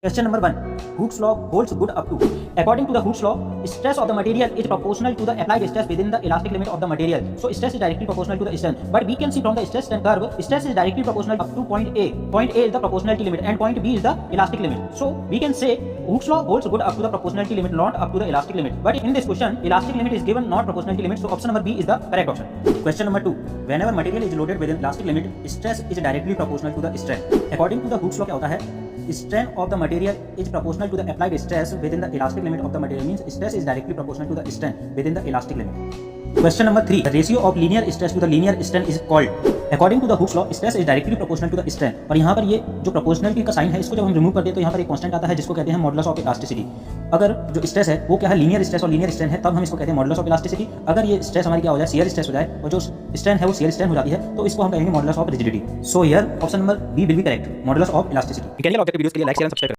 Question number 1. Hooke's law holds good up to. According to the Hooke's law, stress of the material is proportional to the applied stress within the elastic limit of the material. So stress is directly proportional to the strain. But we can see from the stress strain curve, stress is directly proportional up to point A. Point A is the proportionality limit and point B is the elastic limit. So we can say Hooke's law holds good up to the proportionality limit, not up to the elastic limit. But in this question, elastic limit is given, not proportionality limit. So option number B is the correct option. Question number 2. Whenever material is loaded within elastic limit, stress is directly proportional to the strain. According to the Hooke's law क्या होता है? Strain of the material is proportional to the applied stress within the elastic limit of the material, means stress is directly proportional to the strain within the elastic limit. Question number 3. The ratio of linear stress to the linear strain is called. According to the Hooke's law, stress is directly proportional to the strain. और यहाँ पर ये जो proportionality का sign है, इसको जब हम रिमूव करते हैं तो यहाँ पर एक कांस्टेंट आता है जिसको कहते हैं मॉडुलस ऑफ इलास्टिसिटी. अगर जो स्ट्रेस है वो क्या है, लीनियर स्ट्रेस और लीनियर स्ट्रेन है, तब हम इसको कहते हैं मॉडुलस ऑफ इलास्टिसिटी. अगर ये स्ट्रेस हमारी क्या हो जाए, शियर स्ट्रेस हो जाए, और जो स्ट्रेन है वो शियर स्ट्रेन हो जाती है, तो इसको हम कहेंगे modulus of rigidity. So here option number B will be correct, modulus of elasticity. कैनियल ऑब्जेक्ट वीडियोस के लिए लाइक शेयर एंड सब्सक्राइब